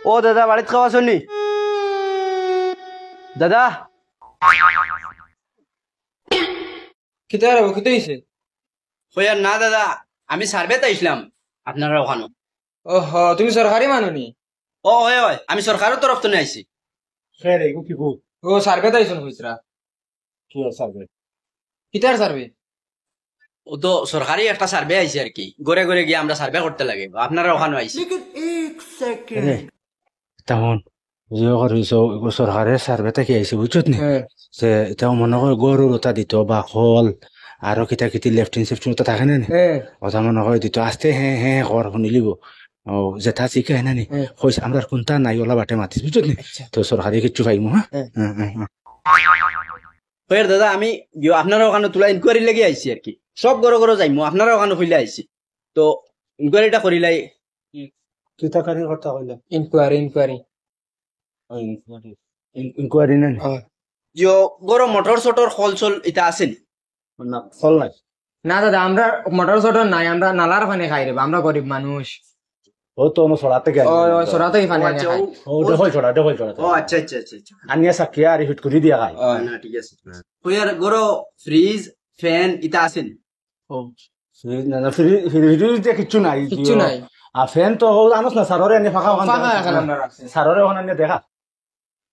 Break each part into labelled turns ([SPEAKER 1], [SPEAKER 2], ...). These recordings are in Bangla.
[SPEAKER 1] ও দাদা বাড়িতে খাওয়া শুনি দাদা
[SPEAKER 2] কিতা রে কিতা হইছে?
[SPEAKER 1] হইয়ার না দাদা আমি সার্ভেতে আইছিলাম আপনারা ওখানে।
[SPEAKER 2] ওহ তুমি সরকারি মানুনি?
[SPEAKER 1] ও হয় হয় আমি সরকারের তরফ থেকে আইছি।
[SPEAKER 3] খের এগু কি গু
[SPEAKER 2] ও সার্ভেতে আইছন কইছরা?
[SPEAKER 3] কি সার্ভে?
[SPEAKER 2] কিতার সার্ভে?
[SPEAKER 1] ও তো সরকারি একটা সার্ভে আইছে আর কি, ঘরে ঘরে গিয়ে আমরা সার্ভে করতে লাগে, আপনারা ওখানে আইছি।
[SPEAKER 3] তেমন যে করিস সরকারের সার্ভে থেকে আইসি বুঝছত নি
[SPEAKER 2] হ্যাঁ
[SPEAKER 3] যে তেও মনে হয় গরুর ওটা দিত বা খল আরো কিতা কিতি লেফটিন সেফটিন ওটা থাকে না নি
[SPEAKER 2] হ্যাঁ
[SPEAKER 3] ওটা মনে হয় দিত আস্তে হ্যাঁ হ্যাঁ কর শুনিলিব ও যেটা শিখে হয় না নি
[SPEAKER 2] হ্যাঁ।
[SPEAKER 3] কইস আমরা কোনটা নাই ওলা বাটে মাতিস বুঝছত নি
[SPEAKER 2] আচ্ছা।
[SPEAKER 3] তো সরকারি কিচ্ছু পাইমু হ্যাঁ
[SPEAKER 2] হ্যাঁ।
[SPEAKER 3] হ্যাঁ, হ্যাঁ, হ্যাঁ।
[SPEAKER 1] হইয়ার দাদা আমি আপনারা ওখানে তুলা ইনকোয়ারি লেগে আইছি আর কি, সব ঘরে ঘরে যাইমু, আপনারা ওখানে খুলে আইছি তো ইনকোয়ারিটা করিলাই।
[SPEAKER 3] কিতা কারি করতে কইলে
[SPEAKER 2] ইনকোয়ারি ইনকোয়ারি
[SPEAKER 3] ইনকোয়ারি না
[SPEAKER 1] যে গরো মোটর সোটর খল চল এটা আছে নি?
[SPEAKER 3] না ফল নাই
[SPEAKER 2] না দাদা আমরা মোটর সোটর নাই, আমরা নালার পানি খাই রে, আমরা গরিব মানুষ।
[SPEAKER 3] ও তো ono সরাতে গেল
[SPEAKER 2] ও সরাতে পানি আনি
[SPEAKER 1] আচ্ছা,
[SPEAKER 2] খাই।
[SPEAKER 3] ও দেখো ছড়া
[SPEAKER 1] ও আচ্ছা আচ্ছা আচ্ছা আচ্ছা
[SPEAKER 3] আনিয়া সাকিয়া আর হিট করে দিয়া খাই
[SPEAKER 1] না ঠিক আছে। হইয়ার গরো ফ্রিজ ফ্যান এটা আছে নি?
[SPEAKER 3] ফ্রিজে কিচ্ছু নাই
[SPEAKER 2] কিচ্ছু নাই।
[SPEAKER 3] আর ফ্যান তো আনস না সাররে এনে ফাঁকা
[SPEAKER 2] ফাঁকা এখন আমরা রাখছি।
[SPEAKER 3] সাররে ওখানে এনে দেখা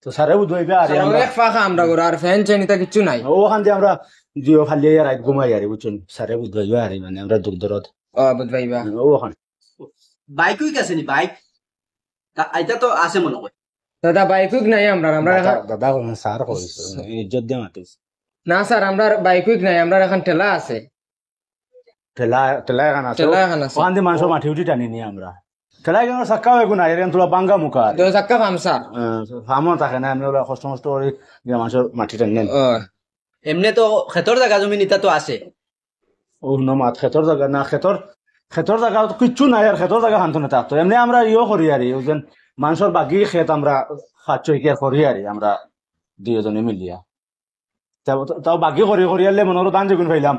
[SPEAKER 3] তো সারে বুঝবে আর আমরা
[SPEAKER 2] এক ফাঁকা আমরা গরু আর ফ্যান চেন এটা কিচ্ছু নাই।
[SPEAKER 3] ওখান দিয়ে আমরা জিও ফালিয়ে রাত ঘুমাই আর বুঝছেন সারে বুঝবে আর মানে আমরা দূর দূরত
[SPEAKER 2] ও বুঝবাইবা।
[SPEAKER 3] ওখানে
[SPEAKER 1] বাইক উইক আছে নি? বাইক এটা তো আছে মনে হয়।
[SPEAKER 2] দাদা বাইকুইক নাই আমরা, আমরা এখন
[SPEAKER 3] দাদা সার কইছে ইজ্জত দিয়ে মাতিস
[SPEAKER 2] না স্যার আমরা বাইকুইক নাই, আমরা এখন ঠেলা আছে।
[SPEAKER 3] ঠেলা ঠেলা এখন আছে
[SPEAKER 2] ঠেলা এখন আছে।
[SPEAKER 3] ওখান দিয়ে মানুষ মাটি উঠি টানি নিয়ে আমরা ঠেলা কেন সাক্কাও এগুলো নাই এরকম তোলা বাঙ্গা মুখা
[SPEAKER 2] দো চাক্কা পাম স্যার।
[SPEAKER 3] ফার্মও থাকে না এমনি ওরা কষ্ট মষ্ট করে গিয়ে মানুষের মাটি টানি নেন
[SPEAKER 2] ও
[SPEAKER 1] এমনি তো ক্ষেতর জায়গা জমি নিতা তো আছে।
[SPEAKER 3] ও নমাত ক্ষেতর জায়গা না ক্ষেতর জায়গা কিচ্ছু নাই আর ক্ষেতর জায়গা শান্ত না থাকতো এমনি আমরা ইয়ে করি আর ওজন মানুষের বাকি ক্ষেত আমরা সাতশো একিয়ার করি আর আমরা দুজনে মিলিয়া তাও বাকি করি করি আনলে মনে হলো দান যেগুন পাইলাম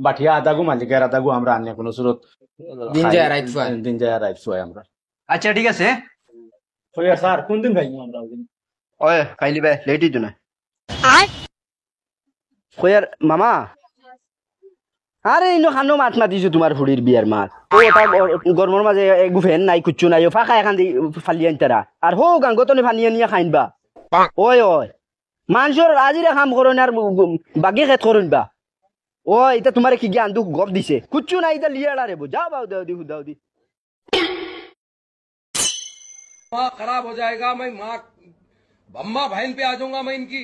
[SPEAKER 3] বাঠিয়া আদাগু মালিকের আদাগু আমরা আনিয়া কোনো সুরত
[SPEAKER 2] দিন যায় রাইত ফুয়ায়।
[SPEAKER 3] দিন যায় রাইট ফুয়াই আমরা
[SPEAKER 1] আচ্ছা ঠিক আছে।
[SPEAKER 3] কইয়া স্যার কোন দিন পাইমু আমরা ওদিন
[SPEAKER 1] ওই কাইলি বে লেটই তো না কইয়ার মামা আরে ইনো খানো মাত মাতিছো তোমার ফুড়ির বিয়ার মাত ও ওটা গরমের মাঝে এগু ফেন নাই কুচ্ছু নাই ও ফাঁকা এখান দিয়ে ফালিয়ে আনতারা আর হো গাঙ্গতনে ফানিয়ে নিয়ে খাইনবা। ওই ওই মানুষের আজিরে কাম করুন আর বাকি খেত করুন বা ও এটা তোমার কি জ্ঞান দুঃখ গপ দিছে কুচ্ছু নাই এটা লিয়ে রে যাও বাউ দাও দি হুদাও দি।
[SPEAKER 4] खराब हो जाएगा, मैं माँ अम्मा बहन पे आ जाऊंगा मैं इनकी।